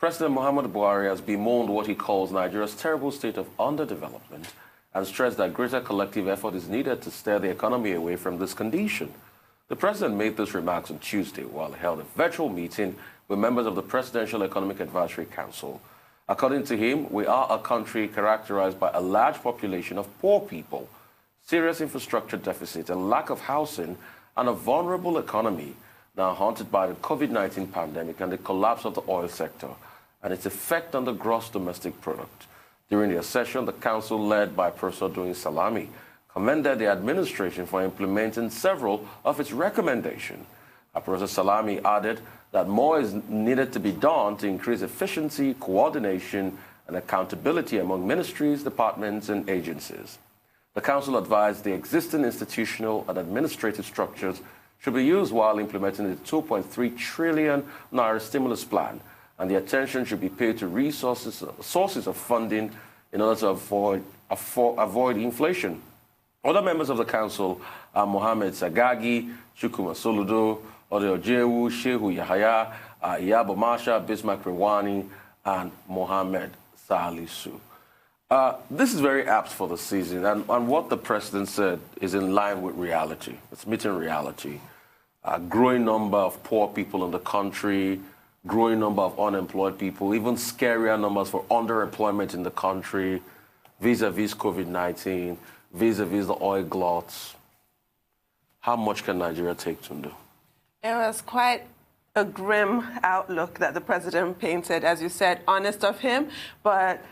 President Muhammadu Buhari has bemoaned what he calls Nigeria's terrible state of underdevelopment and stressed that greater collective effort is needed to steer the economy away from this condition. The president made those remarks on Tuesday while he held a virtual meeting with members of the Presidential Economic Advisory Council. According to him, we are a country characterized by a large population of poor people, serious infrastructure deficit, a lack of housing, and a vulnerable economy now haunted by the COVID-19 pandemic and the collapse of the oil sector and its effect on the gross domestic product. During their session, the council, led by Professor Doyin Salami, commended the administration for implementing several of its recommendations. Professor Salami added that more is needed to be done to increase efficiency, coordination, and accountability among ministries, departments, and agencies. The council advised the existing institutional and administrative structures should be used while implementing the 2.3 trillion naira stimulus plan, and the attention should be paid to sources of funding in order to avoid inflation. Other members of the council are Mohammed Sagagi, Chukuma Soludo, Odeojewu, Shehu Yahaya, Iyabo Masha, Bismarck Rewani, and Mohammed Salisu. This is very apt for the season, and what the president said is in line with reality. It's meeting reality. A growing number of poor people in the country, growing number of unemployed people, even scarier numbers for underemployment in the country, vis-a-vis COVID-19, vis-a-vis the oil gluts. How much can Nigeria take, Tundun? It was quite a grim outlook that the president painted, as you said, honest of him, but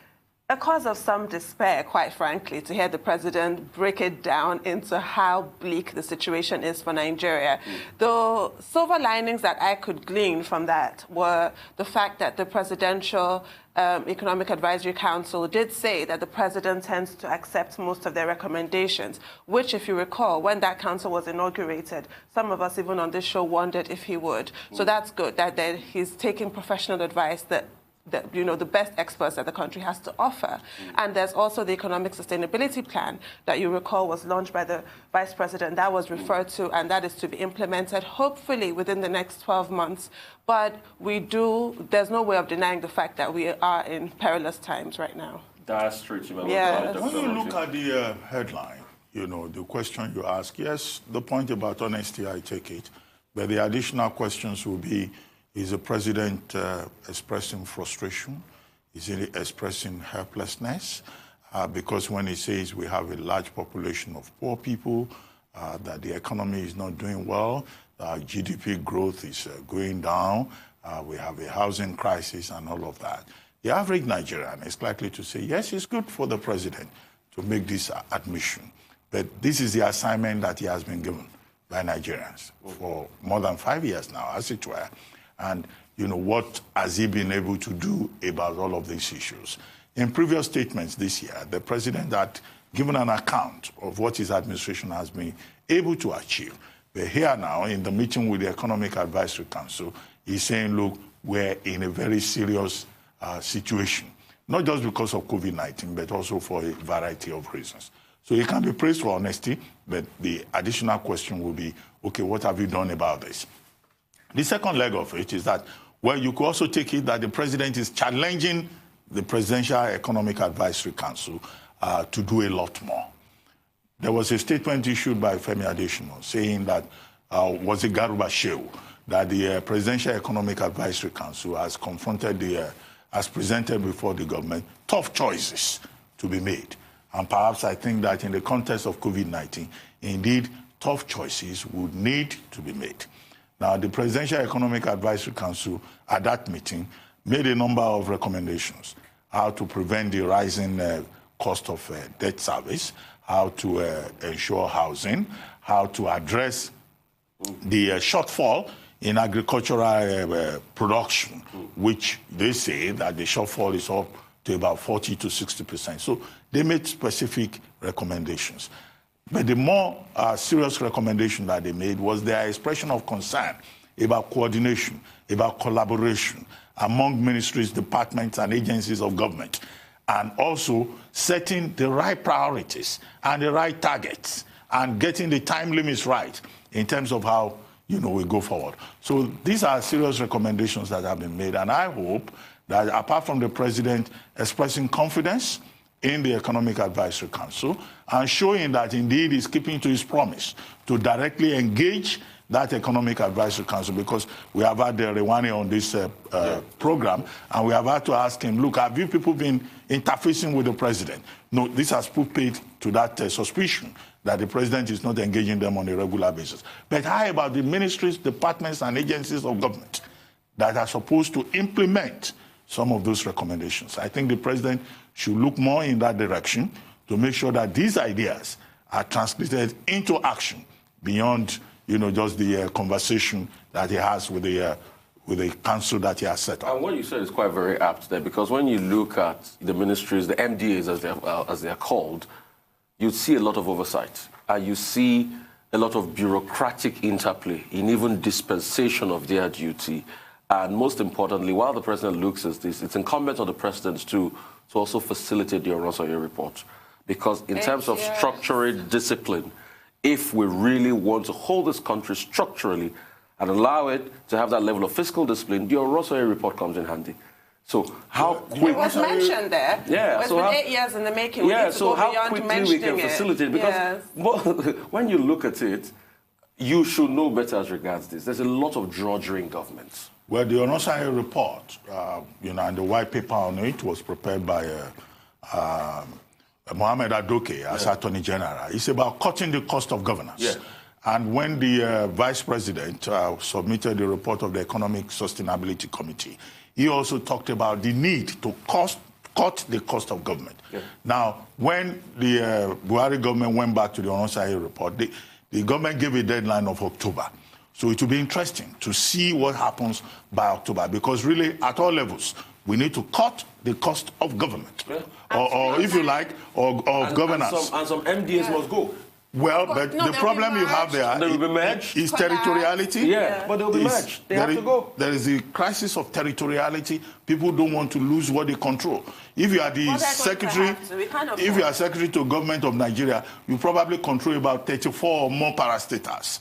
a cause of some despair, quite frankly, to hear the president break it down into how bleak the situation is for Nigeria. The silver linings that I could glean from that were the fact that the Presidential Economic Advisory Council did say that the president tends to accept most of their recommendations, which, if you recall, when that council was inaugurated, some of us even on this show wondered if he would. So that's good, that he's taking professional advice that the best experts that the country has to offer. And there's also the Economic Sustainability Plan that you recall was launched by the Vice President. That was referred to, and that is to be implemented, hopefully, within the next 12 months. But there's no way of denying the fact that we are in perilous times right now. That's true. Yeah. When you look at the headline, the question you ask, yes, the point about honesty, I take it. But the additional questions will be, is the president expressing frustration? Is he expressing helplessness? Because when he says we have a large population of poor people, that the economy is not doing well, GDP growth is going down, we have a housing crisis and all of that. The average Nigerian is likely to say, yes, it's good for the president to make this admission. But this is the assignment that he has been given by Nigerians for more than 5 years now, as it were. And, what has he been able to do about all of these issues? In previous statements this year, the president had given an account of what his administration has been able to achieve. But here now, in the meeting with the Economic Advisory Council, he's saying, look, we're in a very serious situation, not just because of COVID-19, but also for a variety of reasons. So he can be praised for honesty, but the additional question will be, okay, what have you done about this? The second leg of it is that, well, you could also take it that the president is challenging the Presidential Economic Advisory Council to do a lot more. There was a statement issued by Femi Adesina saying that, was it Garuba Shehu, that the Presidential Economic Advisory Council has confronted has presented before the government tough choices to be made. And perhaps I think that in the context of COVID-19, indeed, tough choices would need to be made. Now, the Presidential Economic Advisory Council, at that meeting, made a number of recommendations: how to prevent the rising cost of debt service, how to ensure housing, how to address the shortfall in agricultural production, which they say that the shortfall is up to about 40 to 60%. So they made specific recommendations. But the more serious recommendation that they made was their expression of concern about coordination, about collaboration among ministries, departments, and agencies of government, and also setting the right priorities and the right targets and getting the time limits right in terms of how we go forward. So these are serious recommendations that have been made, and I hope that apart from the president expressing confidence in the Economic Advisory Council and showing that indeed he's keeping to his promise to directly engage that Economic Advisory Council, because we have had the Rewani on this program, and we have had to ask him, look, have you people been interfacing with the president? No, this has put paid to that suspicion that the president is not engaging them on a regular basis. But how about the ministries, departments, and agencies of government that are supposed to implement some of those recommendations? I think the president should look more in that direction to make sure that these ideas are translated into action beyond, just the conversation that he has with the council that he has set up. And what you said is quite very apt there, because when you look at the ministries, the MDAs as they are called, you see a lot of oversight, and you see a lot of bureaucratic interplay in even dispensation of their duty. And most importantly, while the president looks at this, it's incumbent on the president to also facilitate the Oronsaye report. Because in terms of structural discipline, if we really want to hold this country structurally and allow it to have that level of fiscal discipline, the Oronsaye report comes in handy. So how quick... It was mentioned there. Yeah. It's been 8 years in the making. We need to go how quickly we can facilitate? Because when you look at it, you should know better as regards this. There's a lot of drudgery in government. Well, the Oronsaye report, and the white paper on it was prepared by Mohamed Adoke as Attorney General. It's about cutting the cost of governance. Yeah. And when the Vice President submitted the report of the Economic Sustainability Committee, he also talked about the need to cut the cost of government. Yeah. Now, when the Buhari government went back to the Oronsaye report, the government gave a deadline of October. So it will be interesting to see what happens by October, because really, at all levels, we need to cut the cost of government, or if you like, of governance. And some MDAs must go. Well, but the problem you have there is territoriality. Yeah, but they'll be merged. They have to go. There is a crisis of territoriality. People don't want to lose what they control. If you are the secretary, if you are secretary to government of Nigeria, you probably control about 34 or more parastatals.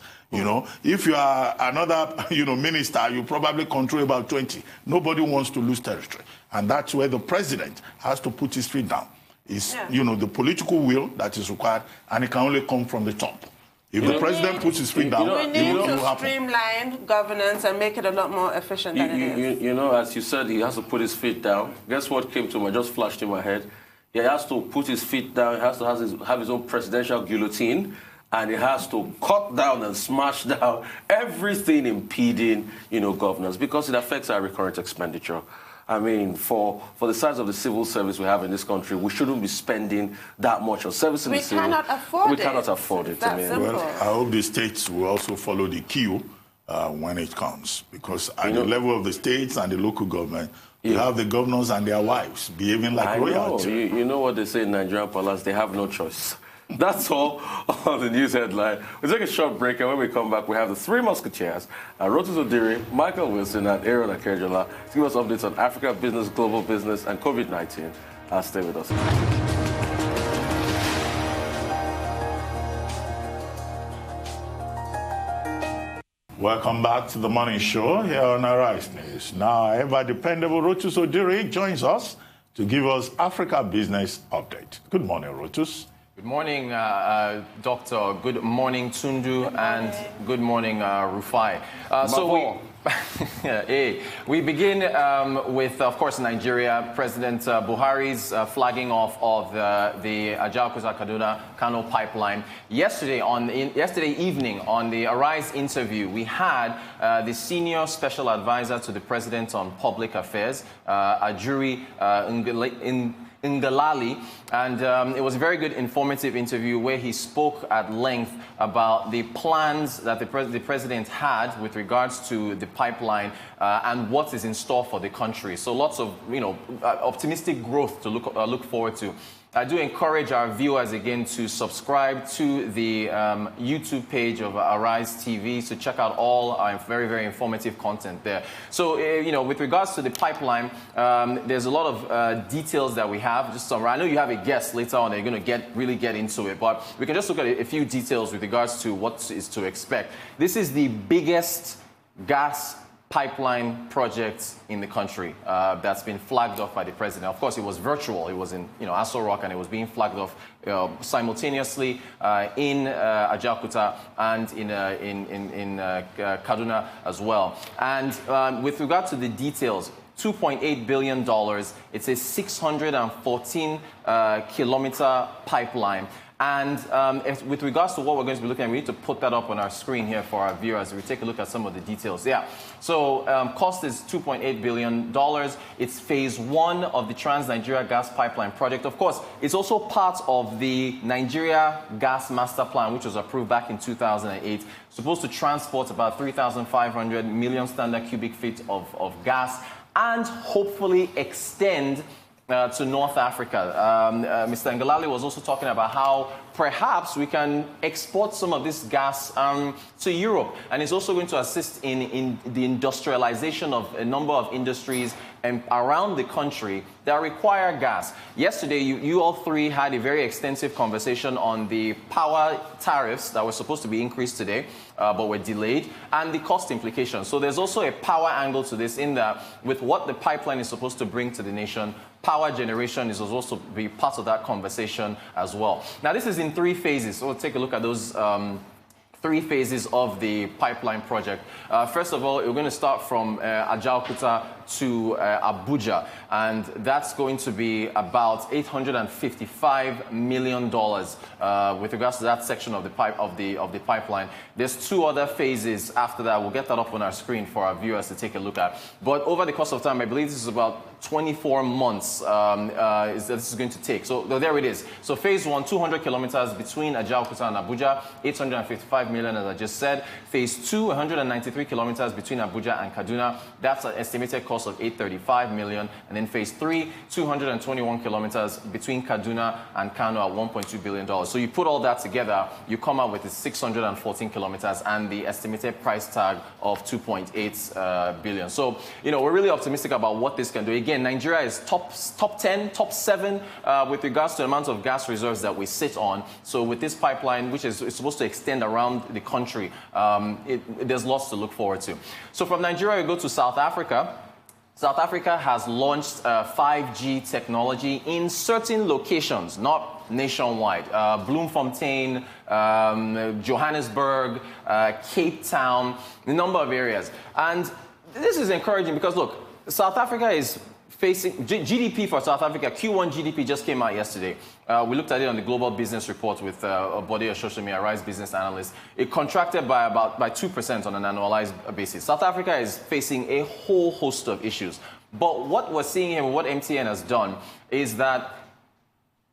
If you are another, minister, you probably control about 20. Nobody wants to lose territory. And that's where the president has to put his feet down. It's, the political will that is required, and it can only come from the top. If the president puts his feet down, we need to streamline governance and make it a lot more efficient than it is. As you said, he has to put his feet down. Guess what came to me? Just flashed in my head. He has to put his feet down. He has to have his own presidential guillotine. And it has to cut down and smash down everything impeding, governance, because it affects our recurrent expenditure. I mean, for the size of the civil service we have in this country, we shouldn't be spending that much on servicing the civil. We cannot afford it. We cannot afford it. Well, I hope the states will also follow the queue when it comes, because at the level of the states and the local government, you have the governors and their wives behaving like royalty. You know what they say in Nigerian Palace? They have no choice. That's all on the news headline. We'll take a short break, and when we come back, we have the three musketeers, Rotus, Odiri, Michael Wilson, and Aaron Akerjola, to give us updates on Africa business, global business, and COVID-19. Stay with us. Welcome back to the Morning Show here on Arise News. Now, ever dependable Rotus Odiri joins us to give us Africa business update. Good morning, Rotus. Good morning, Doctor. Good morning, Tundun, and good morning, Rufai. We begin with, of course, Nigeria. President Buhari's flagging off of the Ajaokuta-Kaduna-Kano pipeline. Yesterday evening, on the Arise interview, we had the senior special advisor to the president on public affairs, Odiri Ngalali, and it was a very good informative interview where he spoke at length about the plans that the president had with regards to the pipeline and what is in store for the country. So lots of optimistic growth to look forward to. I do encourage our viewers again to subscribe to the YouTube page of Arise TV to check out all our very, very informative content there. So, with regards to the pipeline, there's a lot of details that we have. I know you have a guest later on. They're going to really get into it, but we can just look at a few details with regards to what is to expect. This is the biggest gas pipeline project in the country that's been flagged off by the president. Of course, it was virtual. It was in Aso Rock, and it was being flagged off simultaneously in Ajaokuta and in Kaduna as well. And with regard to the details, $2.8 billion. It's a 614-kilometer pipeline. And with regards to what we're going to be looking at, we need to put that up on our screen here for our viewers. We take a look at some of the details. Yeah. So cost is $2.8 billion. It's phase 1 of the Trans-Nigeria Gas Pipeline project. Of course, it's also part of the Nigeria Gas Master Plan, which was approved back in 2008. Supposed to transport about 3,500 million standard cubic feet of gas and hopefully extend to North Africa. Mr. Ngalale was also talking about how perhaps we can export some of this gas to Europe. And it's also going to assist in the industrialization of a number of industries around the country that require gas. Yesterday, you all three had a very extensive conversation on the power tariffs that were supposed to be increased today, but were delayed, and the cost implications. So there's also a power angle to this, in that with what the pipeline is supposed to bring to the nation, power generation is also be part of that conversation as well. Now, this is in 3 phases, so we'll take a look at those 3 phases of the pipeline project. First of all, we're going to start from Ajaokuta to Abuja, and that's going to be about $855 million with regards to that section of the pipeline. There's 2 other phases after that. We'll get that up on our screen for our viewers to take a look at. But over the course of time, I believe this is about 24 months this is going to take. So there it is. So phase 1, 200 kilometers between Ajaokuta and Abuja, 855 million, as I just said. Phase 2, 193 kilometers between Abuja and Kaduna. That's an estimated cost of 835 million. And then phase 3, 221 kilometers between Kaduna and Kano at $1.2 billion. So you put all that together, you come out with the 614 kilometers and the estimated price tag of 2.8 billion. So, we're really optimistic about what this can do. Again, Nigeria is top 10, top 7 with regards to the amount of gas reserves that we sit on. So with this pipeline, which is supposed to extend around the country, there's lots to look forward to. So from Nigeria, we go to South Africa. South Africa has launched 5G technology in certain locations, not nationwide. Bloemfontein, Johannesburg, Cape Town, a number of areas. And this is encouraging because, look, South Africa is facing GDP for South Africa. Q1 GDP just came out yesterday. We looked at it on the Global Business Report with Boris, a Rise business analyst. It contracted by 2% on an annualized basis. South Africa is facing a whole host of issues. But what we're seeing here, what MTN has done, is that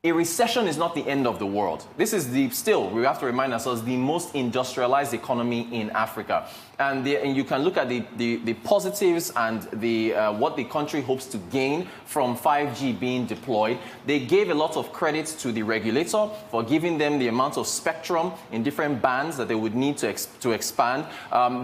a recession is not the end of the world. This is still, we have to remind ourselves, the most industrialized economy in Africa. And you can look at the positives and what the country hopes to gain from 5G being deployed. They gave a lot of credit to the regulator for giving them the amount of spectrum in different bands that they would need to expand.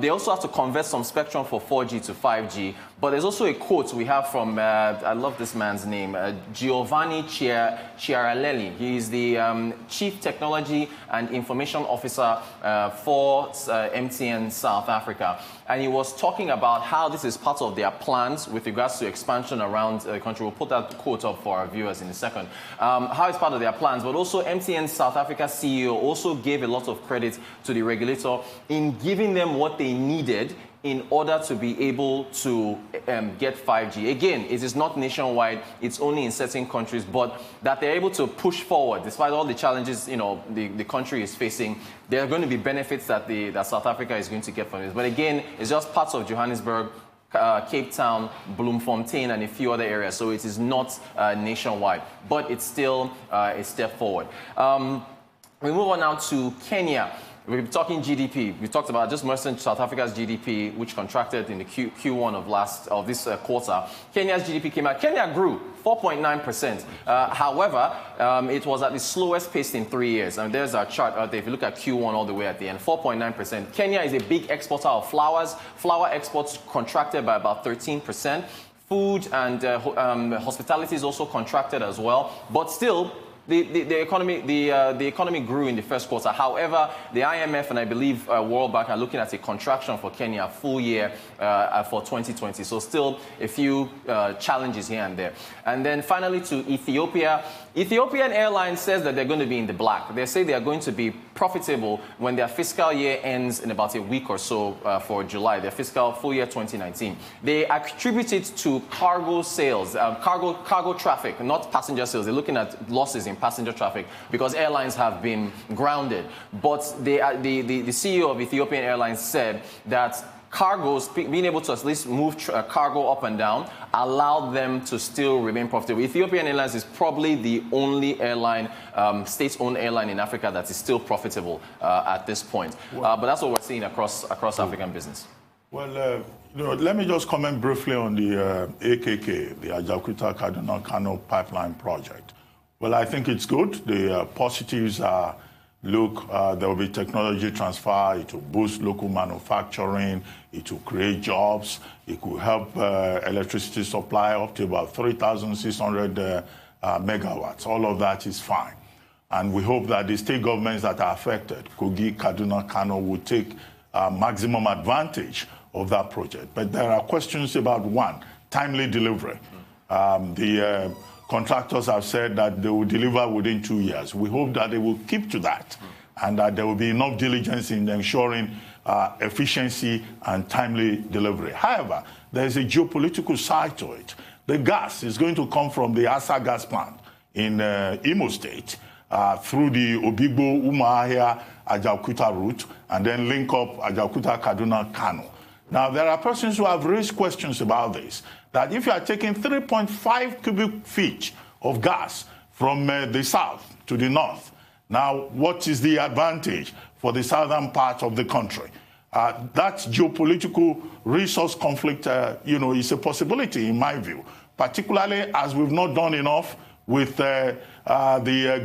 They also have to convert some spectrum for 4G to 5G. But there's also a quote we have from, I love this man's name, Giovanni Chiarelli. He's the Chief Technology and Information Officer for MTN South Africa. And he was talking about how this is part of their plans with regards to expansion around the country. We'll put that quote up for our viewers in a second. How it's part of their plans, but also MTN South Africa CEO also gave a lot of credit to the regulator in giving them what they needed in order to be able to get 5G. Again, it is not nationwide, it's only in certain countries, but that they're able to push forward despite all the challenges the country is facing. There are going to be benefits that South Africa is going to get from this. But again, it's just parts of Johannesburg, Cape Town, Bloemfontein, and a few other areas. So it is not nationwide, but it's still a step forward. We move on now to Kenya. We're talking GDP. We talked about, just mentioned South Africa's GDP, which contracted in the Q1 of this quarter. Kenya's GDP came out. Kenya grew 4.9%. However, it was at the slowest pace in 3 years. And there's our chart out there. If you look at Q1 all the way at the end, 4.9%. Kenya is a big exporter of flowers. Flower exports contracted by about 13%. Food and hospitality is also contracted as well. But still, the economy grew in the first quarter. However, the IMF and I believe World Bank are looking at a contraction for Kenya full year for 2020. So still a few challenges here and there. And then finally to Ethiopia. Ethiopian Airlines says that they're going to be in the black. They say they are going to be profitable when their fiscal year ends in about a week or so for July, their fiscal full year 2019. They attribute it to cargo sales, cargo traffic, not passenger sales. They're looking at losses in passenger traffic because airlines have been grounded. But the CEO of Ethiopian Airlines said that cargoes, being able to at least move cargo up and down, allowed them to still remain profitable. Ethiopian Airlines is probably the only airline, state-owned airline in Africa that is still profitable at this point. But that's what we're seeing across African business. Well, let me just comment briefly on the AKK, the Ajaokuta-Kaduna-Kano pipeline project. Well, I think it's good. The positives are, look, there will be technology transfer. It will boost local manufacturing. It will create jobs. It could help electricity supply up to about 3,600 megawatts. All of that is fine. And we hope that the state governments that are affected, Kogi, Kaduna, Kano, will take maximum advantage of that project. But there are questions about, one, timely delivery. The contractors have said that they will deliver within 2 years. We hope that they will keep to that and that there will be enough diligence in ensuring efficiency and timely delivery. However, there is a geopolitical side to it. The gas is going to come from the Asa gas plant in Imo State through the Obigbo, Umuahia, Ajaokuta route, and then link up Ajaokuta, Kaduna, Kano. Now, there are persons who have raised questions about this, that if you are taking 3.5 cubic feet of gas from the south to the north, now what is the advantage for the southern part of the country? That geopolitical resource conflict, is a possibility in my view, particularly as we've not done enough with the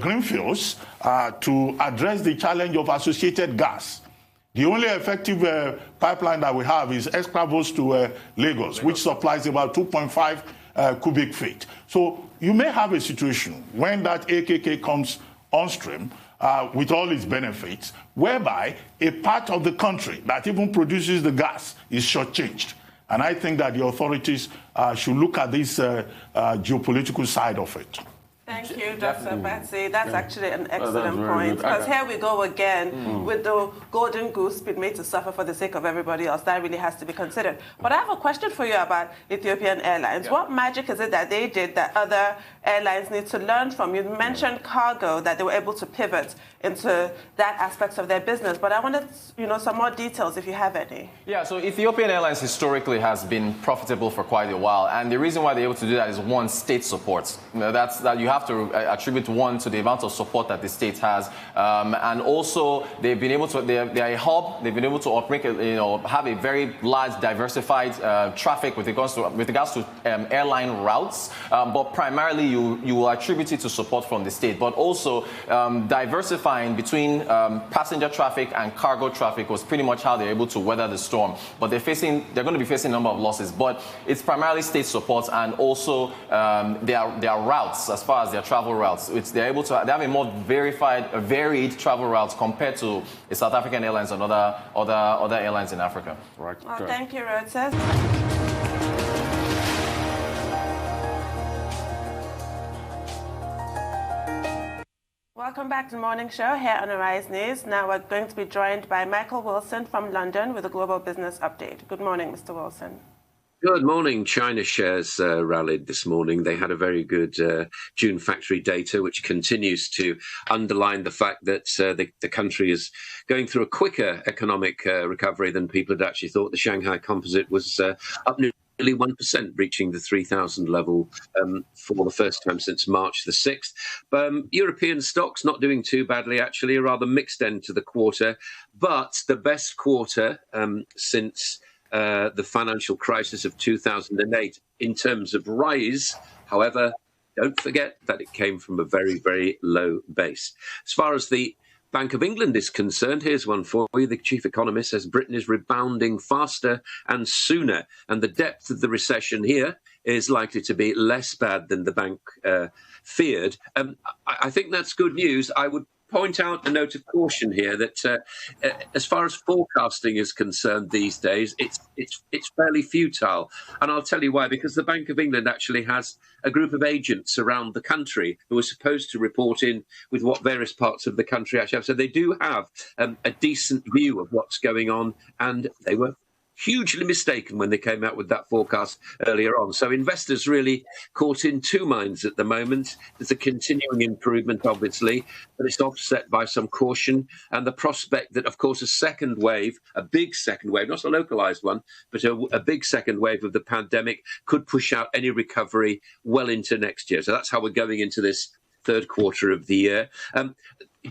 greenfields to address the challenge of associated gas. The only effective pipeline that we have is Escravos to Lagos, which supplies about 2.5 cubic feet. So you may have a situation when that AKK comes on stream with all its benefits, whereby a part of the country that even produces the gas is shortchanged. And I think that the authorities should look at this geopolitical side of it. Thank you, Dr. Abati. That's actually an excellent point. Because here we go again with the golden goose being made to suffer for the sake of everybody else. That really has to be considered. But I have a question for you about Ethiopian Airlines. What magic is it that they did that other airlines need to learn from? You mentioned cargo, that they were able to pivot into that aspect of their business. But I wanted, some more details if you have any. Yeah, so Ethiopian Airlines historically has been profitable for quite a while. And the reason why they're able to do that is, one, state support. That you have to attribute, one, to the amount of support that the state has, and also they've been able to. They're a hub. They've been able to operate, have a very large, diversified traffic with regards to airline routes. But primarily, you will attribute it to support from the state. But also diversifying between passenger traffic and cargo traffic was pretty much how they're able to weather the storm. But they're going to be facing a number of losses. But it's primarily state support and also their routes, as far as their travel routes. They have a more varied travel routes compared to the South African Airlines and other airlines in Africa. Right. Well, thank you, Rotus. Welcome back to the Morning Show here on Arise News. Now we're going to be joined by Michael Wilson from London with a global business update. Good morning, Mr. Wilson. Good morning. China shares rallied this morning. They had a very good June factory data, which continues to underline the fact that the country is going through a quicker economic recovery than people had actually thought. The Shanghai Composite was up nearly 1%, reaching the 3,000 level for the first time since March the 6th. European stocks not doing too badly, actually, a rather mixed end to the quarter, but the best quarter since the financial crisis of 2008 in terms of rise. However, don't forget that it came from a very, very low base. As far as the Bank of England is concerned, here's one for you. The chief economist says Britain is rebounding faster and sooner, and the depth of the recession here is likely to be less bad than the bank feared. I think that's good news. I would point out a note of caution here that as far as forecasting is concerned these days, it's fairly futile. And I'll tell you why, because the Bank of England actually has a group of agents around the country who are supposed to report in with what various parts of the country actually have. So they do have a decent view of what's going on, and they were hugely mistaken when they came out with that forecast earlier on. So investors really caught in two minds at the moment. There's a continuing improvement, obviously, but it's offset by some caution and the prospect that, of course, a second wave, a big second wave, not a localized one, but a big second wave of the pandemic could push out any recovery well into next year. So that's how we're going into this third quarter of the year.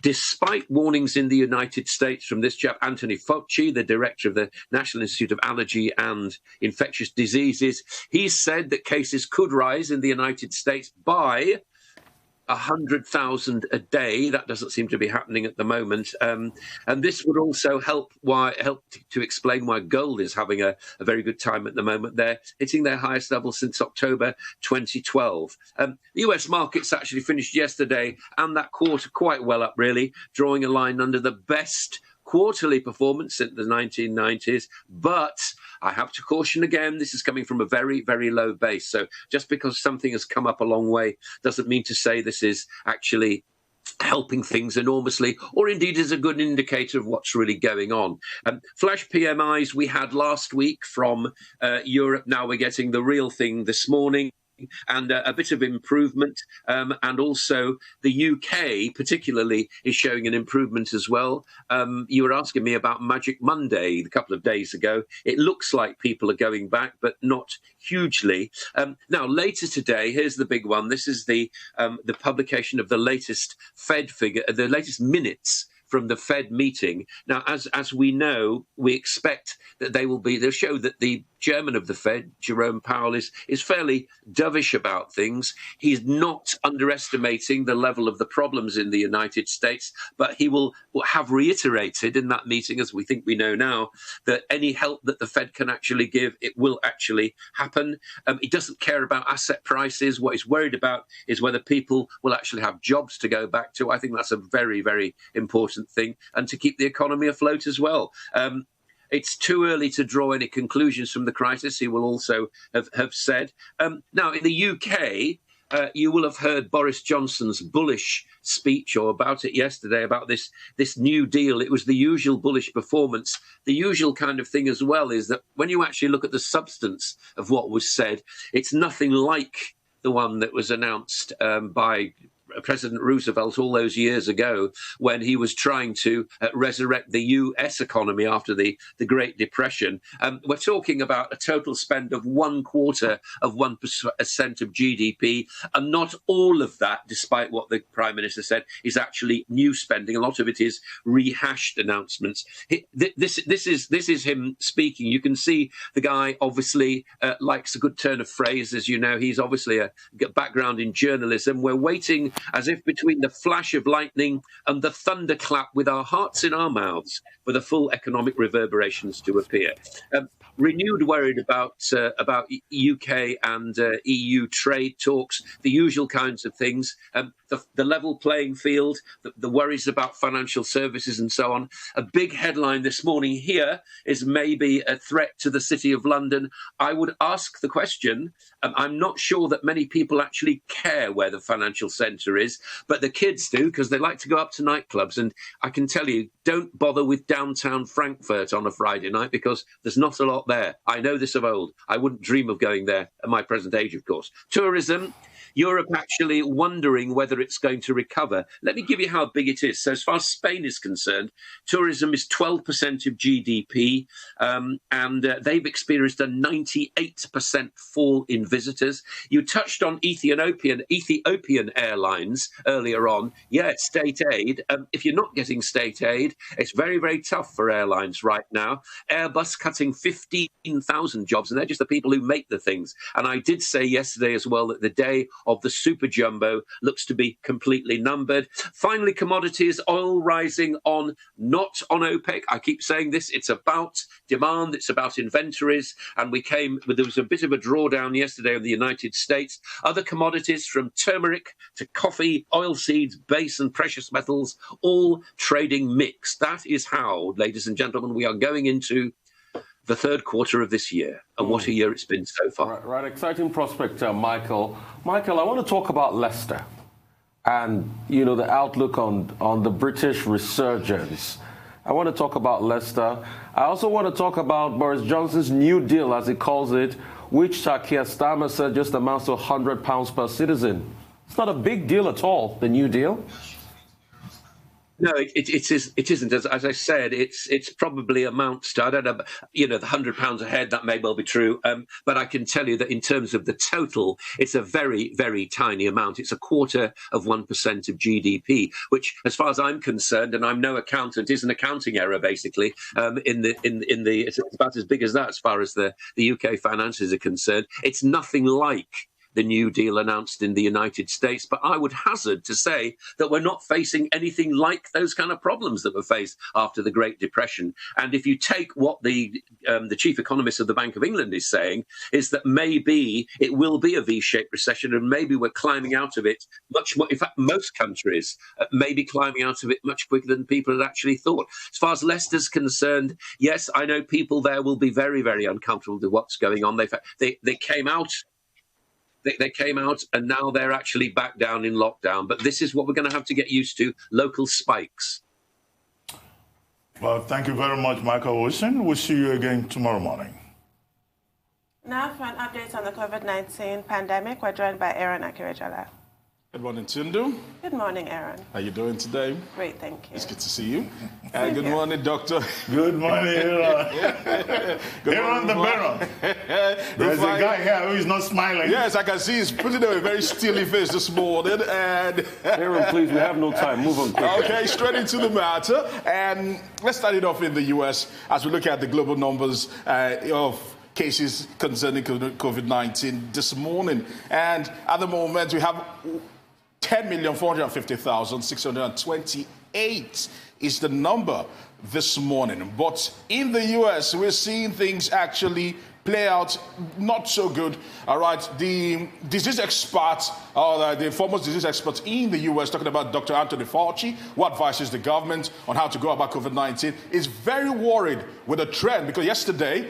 Despite warnings in the United States from this chap, Anthony Fauci, the director of the National Institute of Allergy and Infectious Diseases, he said that cases could rise in the United States by 100,000 a day. That doesn't seem to be happening at the moment. And this would also help to explain why gold is having a very good time at the moment. They're hitting their highest level since October 2012. The US markets actually finished yesterday and that quarter quite well up, really, drawing a line under the best quarterly performance since the 1990s. But I have to caution again, this is coming from a very, very low base. So just because something has come up a long way doesn't mean to say this is actually helping things enormously, or indeed is a good indicator of what's really going on. Flash PMIs we had last week from Europe. Now we're getting the real thing this morning. And a bit of improvement. And also the UK particularly is showing an improvement as well. You were asking me about Magic Monday a couple of days ago. It looks like people are going back, but not hugely. Now, later today, here's the big one. This is the publication of the latest Fed figure, the latest minutes from the Fed meeting. Now, as we know, we expect that they'll show that the chairman of the Fed, Jerome Powell, is fairly dovish about things. He's not underestimating the level of the problems in the United States, but he will have reiterated in that meeting, as we think we know now, that any help that the Fed can actually give, it will actually happen. He doesn't care about asset prices. What he's worried about is whether people will actually have jobs to go back to. I think that's a very, very important thing, and to keep the economy afloat as well. It's too early to draw any conclusions from the crisis, he will also have said. Now, in the UK, you will have heard Boris Johnson's bullish speech, or about it yesterday, about this new deal. It was the usual bullish performance. The usual kind of thing as well is that when you actually look at the substance of what was said, it's nothing like the one that was announced by President Roosevelt all those years ago, when he was trying to resurrect the US economy after the Great Depression. We're talking about a total spend of 1/4 of 1% of GDP, and not all of that, despite what the Prime Minister said, is actually new spending. A lot of it is rehashed announcements. This is him speaking. You can see the guy obviously likes a good turn of phrase, as you know. He's obviously a background in journalism. We're waiting as if between the flash of lightning and the thunderclap, with our hearts in our mouths, for the full economic reverberations to appear. Renewed worried about UK and EU trade talks, the usual kinds of things, the level playing field, the worries about financial services and so on. A big headline this morning here is maybe a threat to the City of London. I would ask the question, I'm not sure that many people actually care where the financial centre is, but the kids do, because they like to go up to nightclubs. And I can tell you, don't bother with downtown Frankfurt on a Friday night, because there's not a lot there. I know this of old. I wouldn't dream of going there at my present age, of course. Tourism. Europe actually wondering whether it's going to recover. Let me give you how big it is. So as far as Spain is concerned, tourism is 12% of GDP, and they've experienced a 98% fall in visitors. You touched on Ethiopian Airlines earlier on. Yeah, it's state aid. If you're not getting state aid, it's very, very tough for airlines right now. Airbus cutting 15,000 jobs, and they're just the people who make the things. And I did say yesterday as well that the day of the super jumbo looks to be completely numbered. Finally, commodities, oil rising not on OPEC. I keep saying this, it's about demand, it's about inventories, and there was a bit of a drawdown yesterday in the United States. Other commodities from turmeric to coffee, oilseeds, base and precious metals, all trading mixed. That is how, ladies and gentlemen, we are going into the third quarter of this year, and what a year it's been so far. Right, exciting prospect, Michael. Michael, I want to talk about Leicester and, the outlook on the British resurgence. I want to talk about Leicester. I also want to talk about Boris Johnson's New Deal, as he calls it, which Keir Starmer said just amounts to £100 per citizen. It's not a big deal at all, the New Deal. No, it isn't. As I said, it's probably amounts to, I don't know, the £100 a head, that may well be true. But I can tell you that in terms of the total, it's a very, very tiny amount. It's 1/4 of 1% of GDP, which, as far as I'm concerned, and I'm no accountant, is an accounting error, basically. It's about as big as that as far as the UK finances are concerned. It's nothing like the New Deal announced in the United States, but I would hazard to say that we're not facing anything like those kind of problems that were faced after the Great Depression. And if you take what the chief economist of the Bank of England is saying, is that maybe it will be a V-shaped recession, and maybe we're climbing out of it much more. In fact, most countries may be climbing out of it much quicker than people had actually thought. As far as Leicester's concerned, yes, I know people there will be very, very uncomfortable with what's going on. They came out. They came out and now they're actually back down in lockdown. But this is what we're going to have to get used to, local spikes. Well, thank you very much, Michael Wilson. We'll see you again tomorrow morning. Now for an update on the COVID-19 pandemic, we're joined by Aaron Akirejala. Good morning, Tundun. Good morning, Aaron. How are you doing today? Great, thank you. It's good to see you. Good morning, Doctor. Good morning, Aaron. Aaron the Baron. There's a guy here who is not smiling. Yes, I can see he's putting on a very steely face this morning. And Aaron, please, we have no time. Move on quickly. Okay, straight into the matter. And let's start it off in the U.S. as we look at the global numbers of cases concerning COVID-19 this morning. And at the moment, we have 10,450,628 is the number this morning. But in the U.S., we're seeing things actually play out not so good. All right, the disease experts, the foremost disease experts in the U.S., talking about Dr. Anthony Fauci, who advises the government on how to go about COVID-19, is very worried with the trend because yesterday,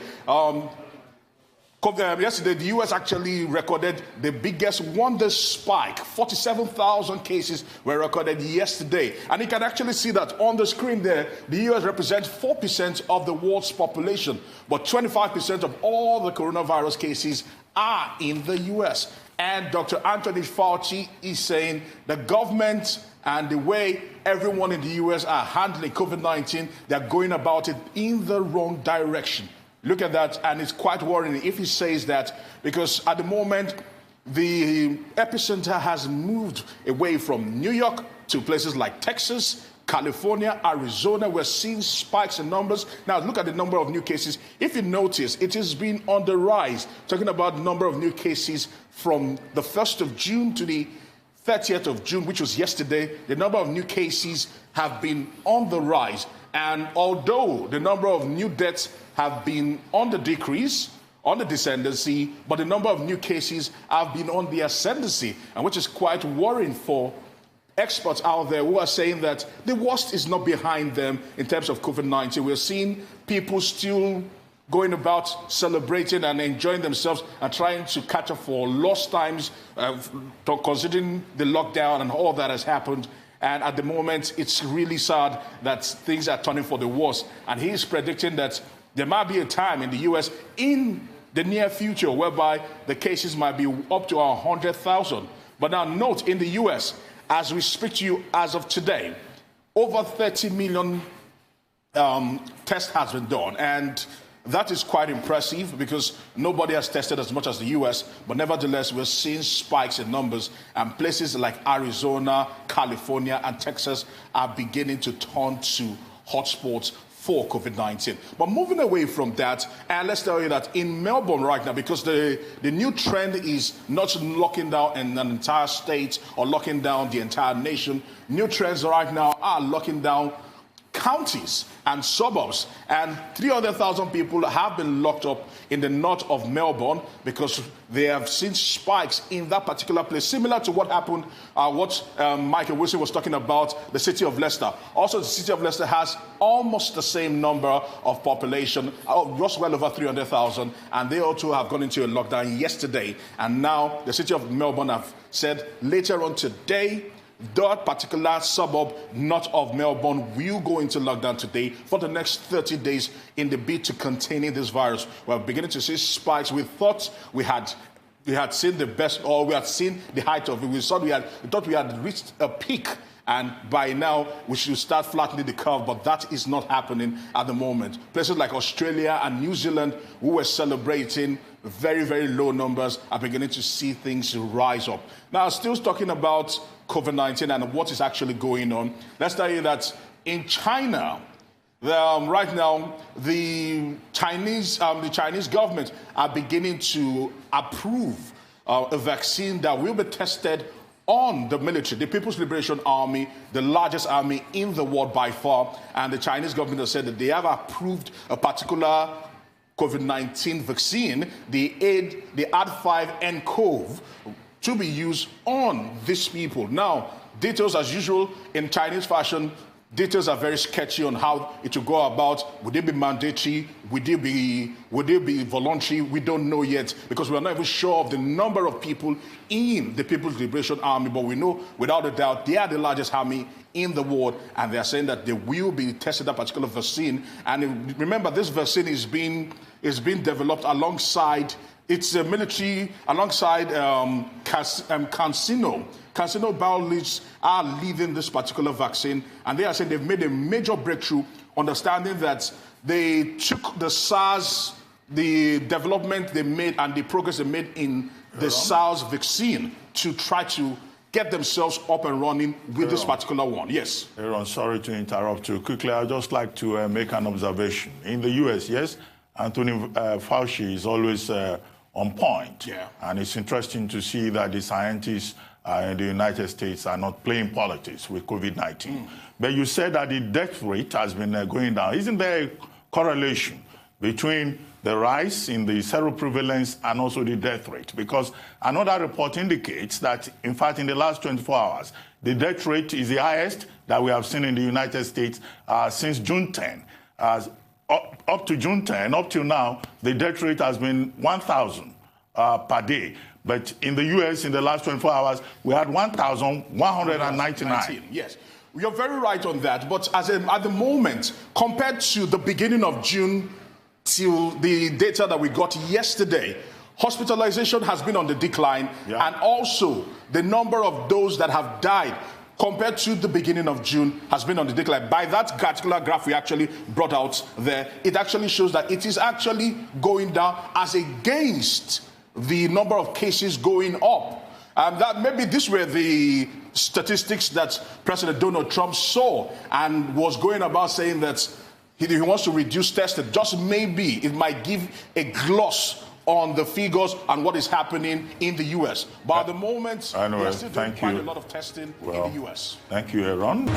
the U.S. actually recorded the biggest one-day spike. 47,000 cases were recorded yesterday. And you can actually see that on the screen there. The U.S. represents 4% of the world's population, but 25% of all the coronavirus cases are in the U.S. And Dr. Anthony Fauci is saying the government and the way everyone in the U.S. are handling COVID-19, they're going about it in the wrong direction. Look at that, and it's quite worrying if he says that, because at the moment, the epicenter has moved away from New York to places like Texas, California, Arizona. We're seeing spikes in numbers. Now, look at the number of new cases. If you notice, it has been on the rise. Talking about the number of new cases from the 1st of June to the 30th of June, which was yesterday, the number of new cases have been on the rise. And although the number of new deaths have been on the decrease, on the descendancy, but the number of new cases have been on the ascendancy, and which is quite worrying for experts out there who are saying that the worst is not behind them in terms of COVID-19. We're seeing people still going about celebrating and enjoying themselves and trying to catch up for lost times, considering the lockdown and all that has happened. And at the moment, it's really sad that things are turning for the worse. And he's predicting that there might be a time in the U.S. in the near future whereby the cases might be up to 100,000. But now note, in the U.S., as we speak to you as of today, over 30 million tests has been done. And that is quite impressive because nobody has tested as much as the U.S., but nevertheless, we're seeing spikes in numbers, and places like Arizona, California, and Texas are beginning to turn to hotspots for COVID-19. But moving away from that, and let's tell you that in Melbourne right now, because the new trend is not locking down an entire state or locking down the entire nation. New trends right now are locking down counties and suburbs, and 300,000 people have been locked up in the north of Melbourne because they have seen spikes in that particular place, similar to what happened, Michael Wilson was talking about, the city of Leicester. Also, the city of Leicester has almost the same number of population, just well over 300,000, and they also have gone into a lockdown yesterday. And now the city of Melbourne have said later on today, that particular suburb north of Melbourne will go into lockdown today for the next 30 days in the bid to containing this virus. We're beginning to see spikes. We thought we had seen the best, or we had seen the height of it. We thought we had reached a peak, and by now we should start flattening the curve, but that is not happening at the moment. Places like Australia and New Zealand, who were celebrating very, very low numbers, are beginning to see things rise up. Now, still talking about COVID-19 and what is actually going on, let's tell you that in China, right now, the Chinese government are beginning to approve a vaccine that will be tested on the military, the People's Liberation Army, the largest army in the world by far. And the Chinese government has said that they have approved a particular COVID-19 vaccine, the Ad5-nCoV, to be used on these people. Now, details as usual in Chinese fashion, details are very sketchy on how it will go about. Would it be mandatory? Would it be voluntary? We don't know yet, because we are not even sure of the number of people in the People's Liberation Army, but we know without a doubt they are the largest army in the world, and they are saying that they will be testing that particular vaccine. And remember, this vaccine is being developed alongside its military, alongside CanSino. CanSino biologists are leading this particular vaccine, and they are saying they've made a major breakthrough, understanding that they took the SARS, the development they made and the progress they made in the SARS vaccine to try to get themselves up and running with this particular one. Yes. Aaron, sorry to interrupt you. Quickly, I'd just like to make an observation. In the U.S., yes, Anthony Fauci is always on point. Yeah. And it's interesting to see that the scientists in the United States are not playing politics with COVID-19. But you said that the death rate has been going down. Isn't there a correlation between the rise in the seroprevalence and also the death rate? Because another report indicates that, in fact, in the last 24 hours, the death rate is the highest that we have seen in the United States since June 10. Up to June 10, up till now, the death rate has been 1,000 per day. But in the U.S., in the last 24 hours, we had 1,199. Yes, you're very right on that. But at the moment, compared to the beginning of June till the data that we got yesterday, hospitalization has been on the decline, and also the number of those that have died compared to the beginning of June has been on the decline. By that particular graph we actually brought out there, it actually shows that it is actually going down as against the number of cases going up. And that maybe these were the statistics that President Donald Trump saw and was going about saying that he wants to reduce testing. Just maybe it might give a gloss on the figures and what is happening in the U.S. But at the moment, anyway, we're still doing quite a lot of testing in the U.S. Thank you, Aaron.